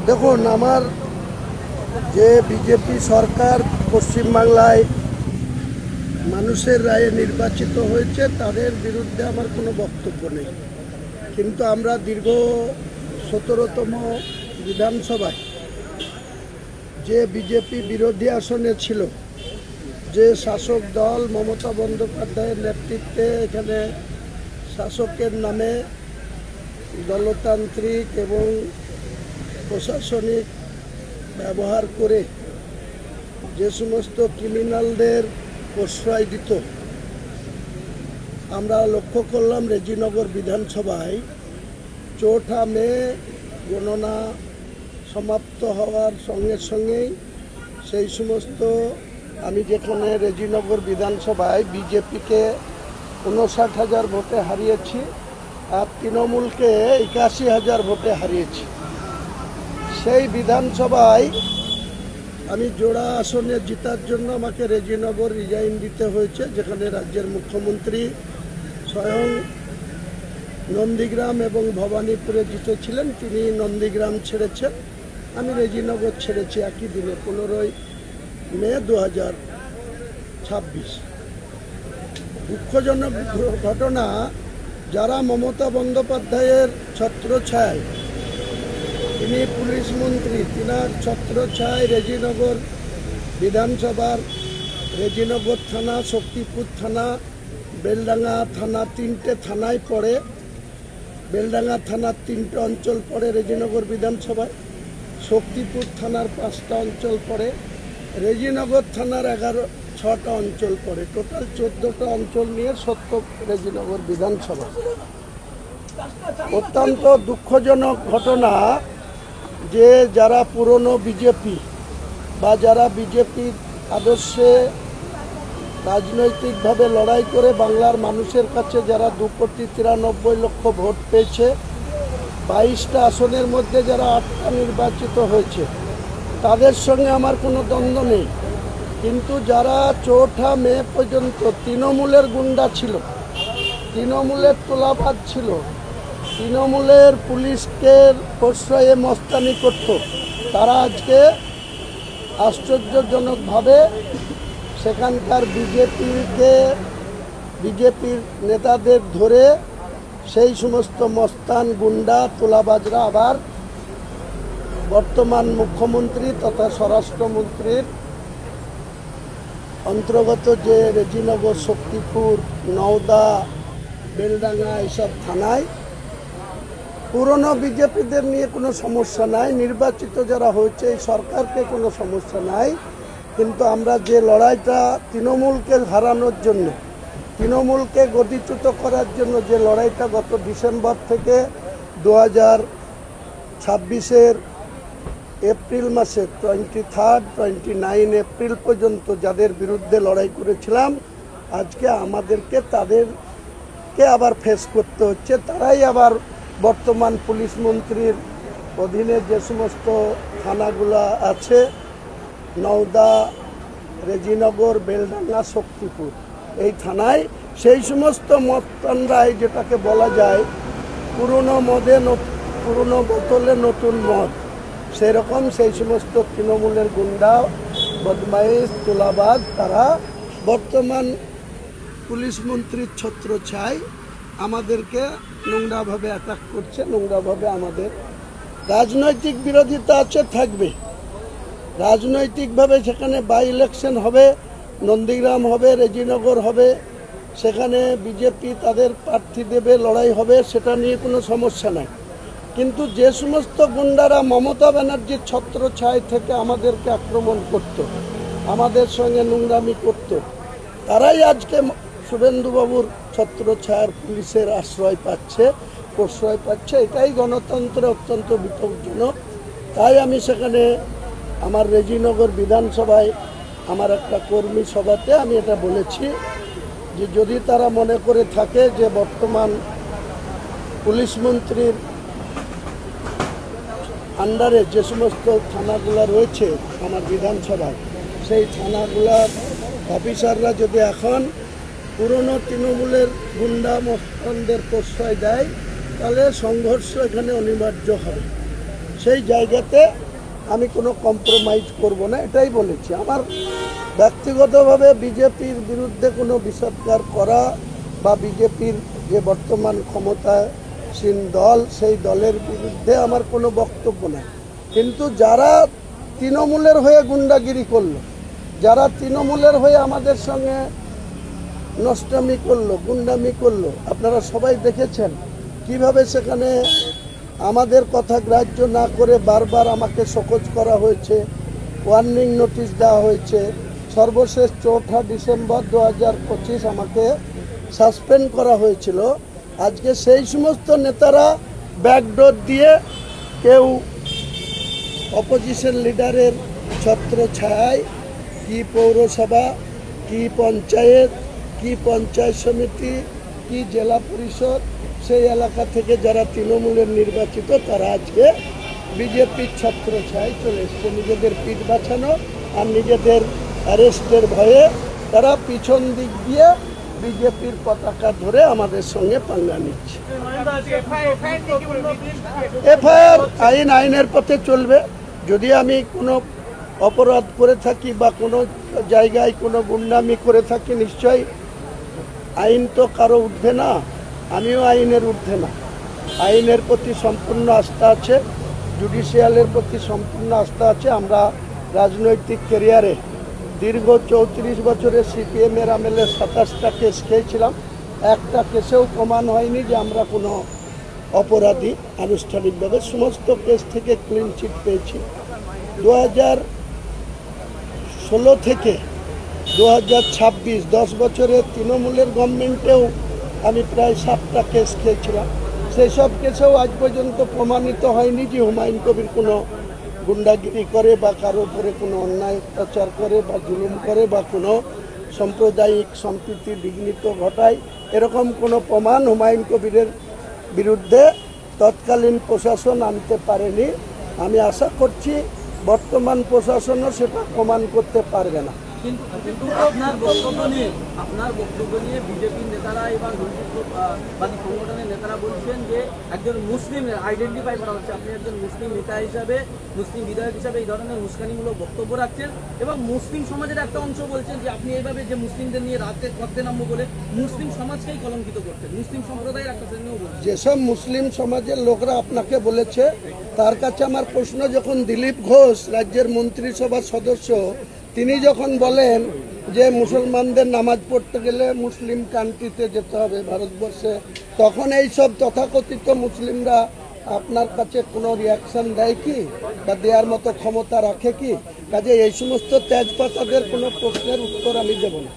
দেখুন, আমার যে বিজেপি সরকার পশ্চিমবাংলায় মানুষের রায়ে নির্বাচিত হয়েছে, তাদের বিরুদ্ধে আমার কোনো বক্তব্য নেই। কিন্তু আমরা দীর্ঘ 17তম বিধানসভায় যে বিজেপি বিরোধী আসনে ছিল, যে শাসক দল মমতা বন্দ্যোপাধ্যায়ের নেতৃত্বে এখানে শাসকের নামে দলতান্ত্রিক এবং প্রশাসনিক ব্যবহার করে যে সমস্ত ক্রিমিনালদের প্রশ্রয় দিত, আমরা লক্ষ্য করলাম রেজিনগর বিধানসভায় 4 মে গণনা সমাপ্ত হওয়ার সঙ্গে সঙ্গেই সেই সমস্ত, আমি যেখানে রেজিনগর বিধানসভায় বিজেপিকে 59,000 ভোটে হারিয়েছি আর তৃণমূলকে 81,000 ভোটে হারিয়েছি, সেই বিধানসভায় আমি জোড়া আসনে জেতার জন্য আমাকে রেজিনগর রিজাইন দিতে হয়েছে, যেখানে রাজ্যের মুখ্যমন্ত্রী স্বয়ং নন্দীগ্রাম এবং ভবানীপুরে জিতেছিলেন, তিনি নন্দীগ্রাম ছেড়েছেন, আমি রেজিনগর ছেড়েছি একই দিনে 15 মে 2026। দুঃখজনক ঘটনা, যারা মমতা বন্দ্যোপাধ্যায়ের ছত্রছায়ায়, তিনি পুলিশ মন্ত্রী, তিনার ছত্রছায়ায় রেজিনগর বিধানসভার রেজিনগর থানা, শক্তিপুর থানা, বেলডাঙ্গা থানা, 3টে থানায় পড়ে। বেলডাঙ্গা থানার 3টে অঞ্চল পড়ে রেজিনগর বিধানসভায়, শক্তিপুর থানার 5টা অঞ্চল পড়ে, রেজিনগর থানার 6টা অঞ্চল পড়ে, টোটাল 14টা অঞ্চল নিয়ে রেজিনগর বিধানসভা। অত্যন্ত দুঃখজনক ঘটনা যে যারা পুরনো বিজেপি বা যারা বিজেপির আদর্শে রাজনৈতিকভাবে লড়াই করে বাংলার মানুষের কাছে যারা 2,93,00,000 ভোট পেয়েছে, 22টা আসনের মধ্যে যারা 8টা নির্বাচিত হয়েছে, তাদের সঙ্গে আমার কোনো দ্বন্দ্ব নেই। কিন্তু যারা 4 মে পর্যন্ত তৃণমূলের গুন্ডা ছিল, তৃণমূলের তোলাবাজ ছিল, তৃণমূলের পুলিশকে প্রশ্রয়ে মস্তানি করত, তারা আজকে আশ্চর্যজনকভাবে সেখানকার বিজেপির নেতাদের ধরে সেই সমস্ত মস্তান গুন্ডা তোলাবাজরা আবার বর্তমান মুখ্যমন্ত্রী তথা স্বরাষ্ট্রমন্ত্রীর অন্তর্গত যে রেজিনগর, শক্তিপুর, নওদা, বেলডাঙ্গা এইসব থানায় পুরনো বিজেপিদের নিয়ে কোনো সমস্যা নাই, নির্বাচিত যারা হয়েছে এই সরকারকে কোনো সমস্যা নাই। কিন্তু আমরা যে লড়াইটা তৃণমূলকে হারানোর জন্য, তৃণমূলকে গদিচ্যুত করার জন্য যে লড়াইটা গত ডিসেম্বর থেকে 2026-এর এপ্রিল মাসে 29 এপ্রিল পর্যন্ত যাদের বিরুদ্ধে লড়াই করেছিলাম, আজকে আমাদেরকে তাদেরকে আবার ফেস করতে হচ্ছে। তারাই আবার বর্তমান পুলিশ মন্ত্রীর অধীনে যে সমস্ত থানাগুলো আছে, নওদা, রেজিনগর, বেলডাঙ্গা, শক্তিপুর, এই থানায় সেই সমস্ত মস্তানরাই, যেটাকে বলা যায় পুরনো বোতলে নতুন মদ, সেরকম সেই সমস্ত তৃণমূলের গুন্ডা, বদমাইশ, তোলাবাজ, তারা বর্তমান পুলিশ মন্ত্রীর ছত্রছায়ায় আমাদেরকে নোংরাভাবে অ্যাটাক করছে, নোংরাভাবে আমাদের রাজনৈতিক বিরোধিতা আছে, থাকবে। রাজনৈতিকভাবে সেখানে বাই ইলেকশন হবে, নন্দীগ্রাম হবে, রেজিনগর হবে, সেখানে বিজেপি তাদের প্রার্থী দেবে, লড়াই হবে, সেটা নিয়ে কোনো সমস্যা নাই। কিন্তু যে সমস্ত গুন্ডারা মমতা ব্যানার্জির ছত্রছায়া থেকে আমাদেরকে আক্রমণ করত, আমাদের সঙ্গে নোংরামি করত, তারাই আজকে শুভেন্দুবাবুর ছত্রছায়ার পুলিশের প্রশ্রয় পাচ্ছে। এটাই গণতন্ত্রে অত্যন্ত বিপজ্জনক। তাই আমি সেখানে আমার রেজিনগর বিধানসভায় আমার একটা কর্মী সভাতে আমি এটা বলেছি যে যদি তারা মনে করে থাকে যে বর্তমান পুলিশ মন্ত্রীর আন্ডারে যে সমস্ত থানাগুলো রয়েছে আমার বিধানসভায়, সেই থানাগুলার অফিসাররা যদি এখন পুরনো তৃণমূলের গুন্ডা মস্তানদের প্রশ্রয় দেয় তাহলে সংঘর্ষ এখানে অনিবার্য হবে। সেই জায়গাতে আমি কোনো কম্প্রোমাইজ করব না, এটাই বলেছি। আমার ব্যক্তিগতভাবে বিজেপির বিরুদ্ধে কোনো বিষোদ্গার করা বা বিজেপির যে বর্তমান ক্ষমতাসীন দল সেই দলের বিরুদ্ধে আমার কোনো বক্তব্য নাই। কিন্তু যারা তৃণমূলের হয়ে গুন্ডাগিরি করলো, যারা তৃণমূলের হয়ে আমাদের সঙ্গে নষ্টামি করলো, গুন্ডামি করলো, আপনারা সবাই দেখেছেন কিভাবে সেখানে আমাদের কথা গ্রাহ্য না করে বারবার আমাকে শোকজ করা হয়েছে, ওয়ার্নিং নোটিশ দেওয়া হয়েছে। সর্বশেষ 4 ডিসেম্বর 2025 আমাকে সাসপেন্ড করা হয়েছিল। আজকে সেই সমস্ত নেতারা ব্যাকডোর দিয়ে কেউ অপোজিশন লিডারের ছত্র ছায় কি পৌরসভা, কি পঞ্চায়েত, কি পঞ্চায়েত সমিতি, কি জেলা পরিষদ, সেই এলাকা থেকে যারা তৃণমূলের নির্বাচিত তারা আজকে বিজেপির ছত্র ছায় চলে এসছে। নিজেদের পিঠ বাঁচানো আর নিজেদের অ্যারেস্টের ভয়ে তারা পিছন দিক দিয়ে বিজেপির পতাকা ধরে আমাদের সঙ্গে পাঙ্গা নিচ্ছে। এফআইআর আইনের পথে চলবে। যদি আমি কোনো অপরাধ করে থাকি বা কোনো জায়গায় কোনো গুন্ডামি করে থাকি, নিশ্চয়ই আইন তো কারো ঊর্ধ্বে না, আমিও আইনের ঊর্ধ্বে না। আইনের প্রতি সম্পূর্ণ আস্থা আছে, জুডিশিয়ালের প্রতি সম্পূর্ণ আস্থা আছে। আমরা রাজনৈতিক ক্যারিয়ারে দীর্ঘ 34 বছরে সিপিএমের আমলে 27টা কেস খেয়েছিলাম। একটা কেসেও প্রমাণ হয়নি যে আমরা কোনো অপরাধী আনুষ্ঠানিকভাবে। সমস্ত কেস থেকে ক্লিন চিট পেয়েছি। 2016 থেকে 2026 10 বছরে তৃণমূলের গভর্নমেন্টেও আমি প্রায় 7টা কেস খেয়েছিলাম। সেই সব কেসেও আজ পর্যন্ত প্রমাণিত হয়নি যে হুমায়ুন কবির কোনো গুন্ডাগিরি করে বা কারো উপরে কোনো অন্যায় অত্যাচার করে বা জুলুম করে বা কোনো সাম্প্রদায়িক সম্প্রীতি বিঘ্নিত ঘটায়। এরকম কোনো প্রমাণ হুমায়ুন কবিরের বিরুদ্ধে তৎকালীন প্রশাসন আনতে পারেনি। আমি আশা করছি বর্তমান প্রশাসনও সেটা প্রমাণ করতে পারবে না। কিন্তু আপনার বক্তব্য নিয়ে বিজেপির নেতারা এবং হিন্দুত্ববাদী সংগঠনের নেতারা বলছেন যে একজন মুসলিম আইডেন্টিফাই করা হচ্ছে, আপনি একজন মুসলিম নেতা হিসাবে, মুসলিম বিধায়ক হিসাবে এই ধরনের উস্কানিমূলক বক্তব্য রাখছেন এবং মুসলিম সমাজের একটা অংশ বলছেন যে আপনি এইভাবে যে মুসলিমদের নিয়ে রাতে করতে নামবো বলে মুসলিম সমাজকেই কলঙ্কিত করছেন, মুসলিম সম্প্রদায়ের একটা শ্রেণীও বলছেন। যেসব মুসলিম সমাজের লোকরা আপনাকে বলেছে তার কাছে আমার প্রশ্ন, যখন দিলীপ ঘোষ রাজ্যের মন্ত্রিসভার সদস্য তিনি যখন বলেন যে মুসলমানদের নামাজ পড়তে গেলে মুসলিম কান্ট্রিতে যেতে হবে ভারতবর্ষে, তখন এই সব তথাকথিত মুসলিমরা আপনার কাছে কোনো রিয়াকশন দেয় কি বা দেওয়ার মতো ক্ষমতা রাখে কি? কাজে এই সমস্ত তেজপাতাদের কোনো প্রশ্নের উত্তর আমি দেব না।